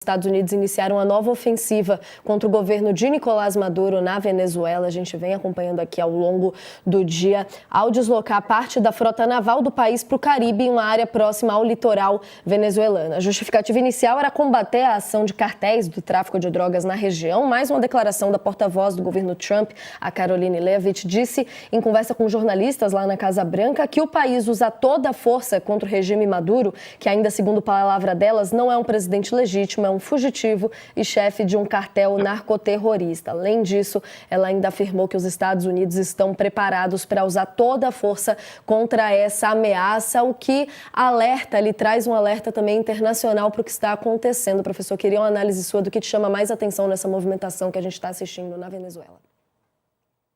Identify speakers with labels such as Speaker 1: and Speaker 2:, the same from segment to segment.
Speaker 1: Estados Unidos iniciaram uma nova ofensiva contra o governo de Nicolás Maduro na Venezuela. A gente vem acompanhando aqui ao longo do dia, ao deslocar parte da frota naval do país para o Caribe, em uma área próxima ao litoral venezuelano. A justificativa inicial era combater a ação de cartéis do tráfico de drogas na região. Mais uma declaração da porta-voz do governo Trump, a Karoline Leavitt, disse em conversa com jornalistas lá na Casa Branca que o país usa toda a força contra o regime Maduro, que ainda, segundo palavra delas, não é um presidente legítimo, é um fugitivo e chefe de um cartel narcoterrorista. Além disso, ela ainda afirmou que os Estados Unidos estão preparados para usar toda a força contra essa ameaça, o que ele traz um alerta também internacional para o que está acontecendo. Professor, queria uma análise sua do que te chama mais atenção nessa movimentação que a gente está assistindo na Venezuela.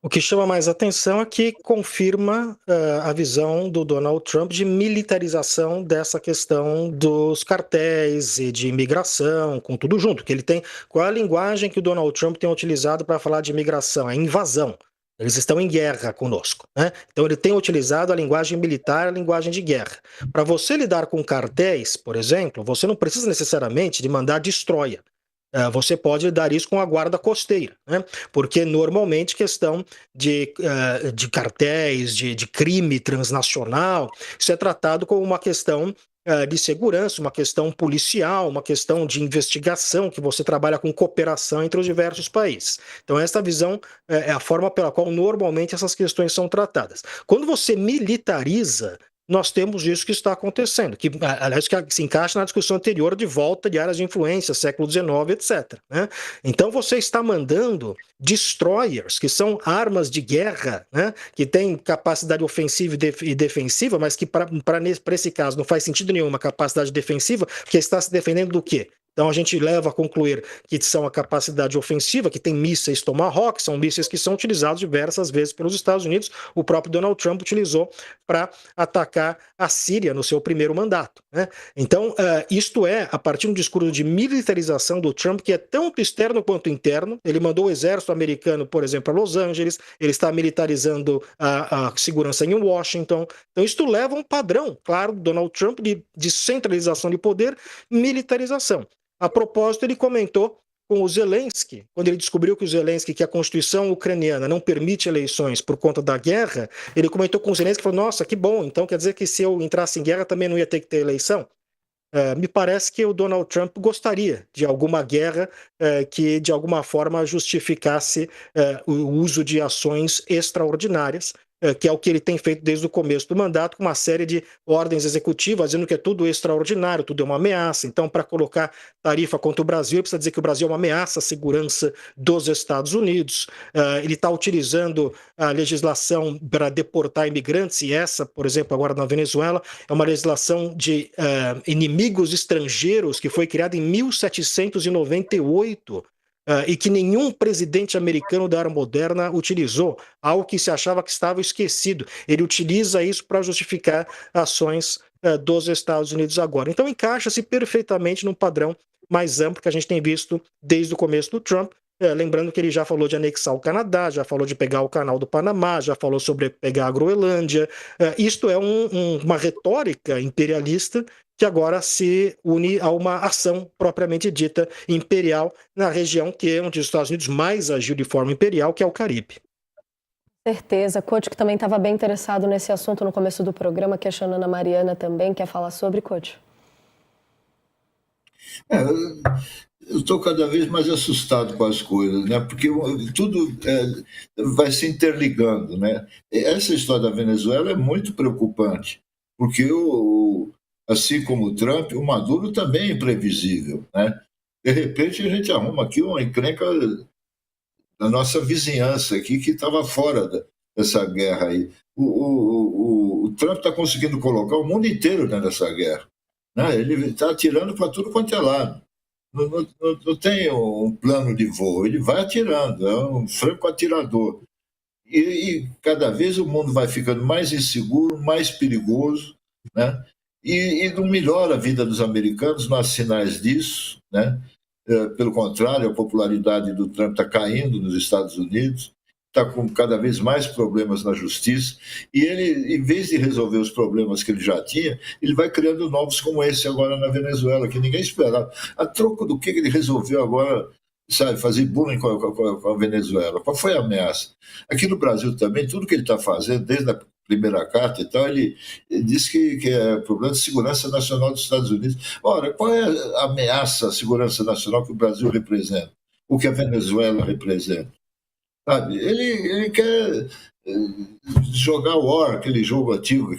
Speaker 2: O que chama mais atenção é que confirma a visão do Donald Trump de militarização dessa questão dos cartéis e de imigração, com tudo junto. Que ele tem, qual é a linguagem que o Donald Trump tem utilizado para falar de imigração? É invasão. Eles estão em guerra conosco, né? Então ele tem utilizado a linguagem militar, a linguagem de guerra. Para você lidar com cartéis, por exemplo, você não precisa necessariamente de mandar destroyer. Você pode dar isso com a guarda costeira, né? Porque normalmente questão de cartéis, de crime transnacional, isso é tratado como uma questão de segurança, uma questão policial, uma questão de investigação, que você trabalha com cooperação entre os diversos países. Então essa visão é a forma pela qual normalmente essas questões são tratadas. Quando você militariza, nós temos isso que está acontecendo, que, aliás, que se encaixa na discussão anterior de volta de áreas de influência, século XIX, etc. Né? Então você está mandando destroyers, que são armas de guerra, né? Que têm capacidade ofensiva e defensiva, mas que para esse caso não faz sentido nenhuma capacidade defensiva, porque está se defendendo do quê? Então a gente leva a concluir que são a capacidade ofensiva, que tem mísseis Tomahawk, são mísseis que são utilizados diversas vezes pelos Estados Unidos. O próprio Donald Trump utilizou para atacar a Síria no seu primeiro mandato, né? Então isto é a partir de um discurso de militarização do Trump que é tanto externo quanto interno. Ele mandou o exército americano, por exemplo, a Los Angeles, ele está militarizando a segurança em Washington. Então isto leva a um padrão, claro, do Donald Trump de centralização de poder, militarização. A propósito, ele comentou com o Zelensky, quando ele descobriu que o Zelensky, que a Constituição ucraniana não permite eleições por conta da guerra, ele comentou com o Zelensky e falou: nossa, que bom, então quer dizer que se eu entrasse em guerra também não ia ter que ter eleição? Me parece que o Donald Trump gostaria de alguma guerra que de alguma forma justificasse o uso de ações extraordinárias, que é o que ele tem feito desde o começo do mandato, com uma série de ordens executivas, dizendo que é tudo extraordinário, tudo é uma ameaça. Então, para colocar tarifa contra o Brasil, ele precisa dizer que o Brasil é uma ameaça à segurança dos Estados Unidos. Ele está utilizando a legislação para deportar imigrantes, e essa, por exemplo, agora na Venezuela, é uma legislação de inimigos estrangeiros que foi criada em 1798, e que nenhum presidente americano da era moderna utilizou, algo que se achava que estava esquecido. Ele utiliza isso para justificar ações dos Estados Unidos agora. Então encaixa-se perfeitamente num padrão mais amplo que a gente tem visto desde o começo do Trump. Lembrando que ele já falou de anexar o Canadá, já falou de pegar o canal do Panamá, já falou sobre pegar a Groenlândia. Isto é uma retórica imperialista que agora se une a uma ação propriamente dita imperial na região que é onde os Estados Unidos mais agiu de forma imperial, que é o Caribe.
Speaker 1: Certeza. Coach, que também estava bem interessado nesse assunto no começo do programa, questionando a Mariana também, quer falar sobre, Coach?
Speaker 3: Eu estou cada vez mais assustado com as coisas, né? Porque tudo vai se interligando, né? Essa história da Venezuela é muito preocupante, porque assim como o Trump, o Maduro também é imprevisível, né? De repente a gente arruma aqui uma encrenca da nossa vizinhança aqui que estava fora dessa guerra aí. O Trump está conseguindo colocar o mundo inteiro nessa guerra, né? Ele está atirando para tudo quanto é lado. Não tem um plano de voo, ele vai atirando, é um franco atirador. E cada vez o mundo vai ficando mais inseguro, mais perigoso, né? E não melhora a vida dos americanos, não há sinais disso, né? Pelo contrário, a popularidade do Trump está caindo nos Estados Unidos. está com cada vez mais problemas na justiça, e ele, em vez de resolver os problemas que ele já tinha, ele vai criando novos como esse agora na Venezuela, que ninguém esperava. A troco do que ele resolveu agora, sabe, fazer bullying com a Venezuela? Qual foi a ameaça? Aqui no Brasil também, tudo que ele está fazendo, desde a primeira carta e tal, ele diz que é problema de segurança nacional dos Estados Unidos. Ora, qual é a ameaça à segurança nacional que o Brasil representa? O que a Venezuela representa? Sabe? Ele quer jogar o War, aquele jogo antigo,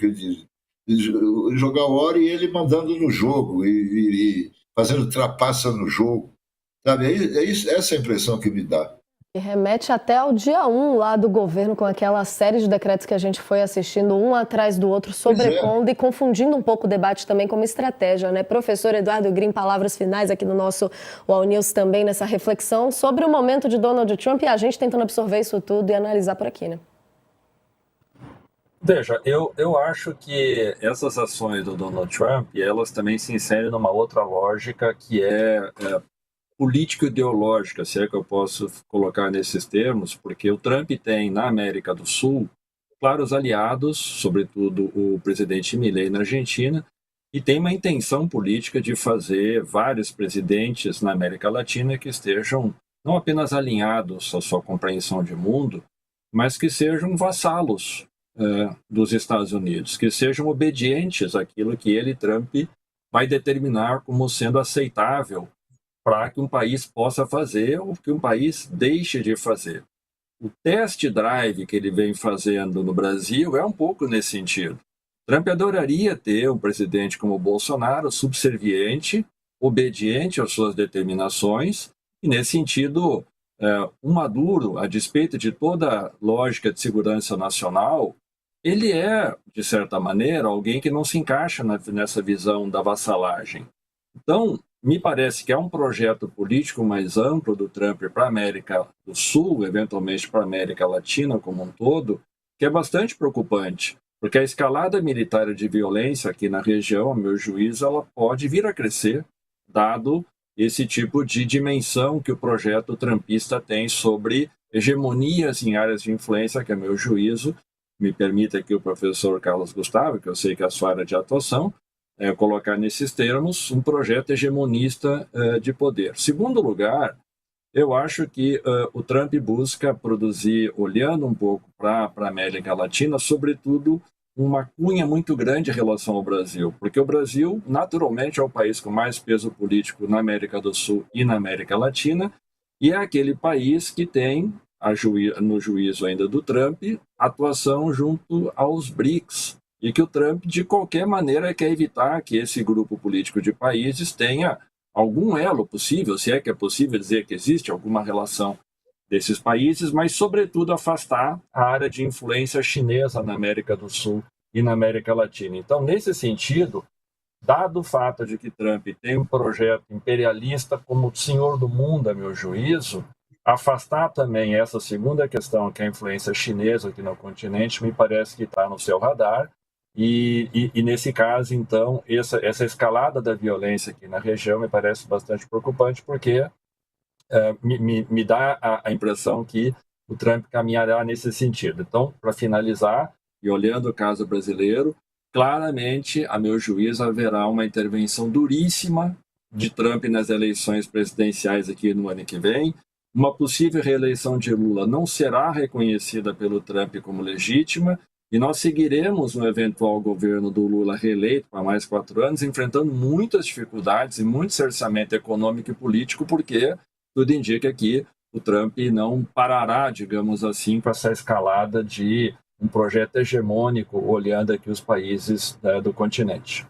Speaker 3: jogar o War e ele mandando no jogo e fazendo trapaça no jogo. Sabe? Essa é a impressão que me dá.
Speaker 1: E remete até ao dia 1 lá do governo, com aquela série de decretos que a gente foi assistindo, um atrás do outro, sobrepondo e confundindo um pouco o debate também como estratégia, né? Professor Eduardo Green, palavras finais aqui no nosso UOL News também, nessa reflexão sobre o momento de Donald Trump e a gente tentando absorver isso tudo e analisar por aqui, né?
Speaker 4: Veja, eu acho que essas ações do Donald Trump, elas também se inserem numa outra lógica que é político-ideológica, se é que eu posso colocar nesses termos, porque o Trump tem na América do Sul claros aliados, sobretudo o presidente Milei na Argentina, e tem uma intenção política de fazer vários presidentes na América Latina que estejam não apenas alinhados à sua compreensão de mundo, mas que sejam vassalos dos Estados Unidos, que sejam obedientes àquilo que ele, Trump, vai determinar como sendo aceitável para que um país possa fazer ou que um país deixe de fazer. O test drive que ele vem fazendo no Brasil é um pouco nesse sentido. Trump adoraria ter um presidente como o Bolsonaro, subserviente, obediente às suas determinações, e nesse sentido, o Maduro, a despeito de toda a lógica de segurança nacional, ele é, de certa maneira, alguém que não se encaixa nessa visão da vassalagem. Então, me parece que é um projeto político mais amplo do Trump para a América do Sul, eventualmente para a América Latina como um todo, que é bastante preocupante, porque a escalada militar de violência aqui na região, a meu juízo, ela pode vir a crescer, dado esse tipo de dimensão que o projeto trumpista tem sobre hegemonias em áreas de influência, que a meu juízo, me permita aqui o professor Carlos Gustavo, que eu sei que é a sua área de atuação, colocar nesses termos um projeto hegemonista de poder. Segundo lugar, eu acho que o Trump busca produzir, olhando um pouco para a América Latina, sobretudo uma cunha muito grande em relação ao Brasil, porque o Brasil, naturalmente, é o país com mais peso político na América do Sul e na América Latina, e é aquele país que tem, no juízo ainda do Trump, atuação junto aos BRICS, e que o Trump, de qualquer maneira, quer evitar que esse grupo político de países tenha algum elo possível, se é que é possível dizer que existe alguma relação desses países, mas, sobretudo, afastar a área de influência chinesa na América do Sul e na América Latina. Então, nesse sentido, dado o fato de que Trump tem um projeto imperialista como senhor do mundo, a meu juízo, afastar também essa segunda questão, que é a influência chinesa aqui no continente, me parece que está no seu radar. E nesse caso, então, essa escalada da violência aqui na região me parece bastante preocupante, porque me dá a impressão que o Trump caminhará nesse sentido. Então, para finalizar, e olhando o caso brasileiro, claramente, a meu juízo, haverá uma intervenção duríssima de Trump nas eleições presidenciais aqui no ano que vem. Uma possível reeleição de Lula não será reconhecida pelo Trump como legítima, e nós seguiremos no eventual governo do Lula reeleito para mais 4 anos, enfrentando muitas dificuldades e muito cerceamento econômico e político, porque tudo indica que o Trump não parará, digamos assim, com essa escalada de um projeto hegemônico olhando aqui os países do continente.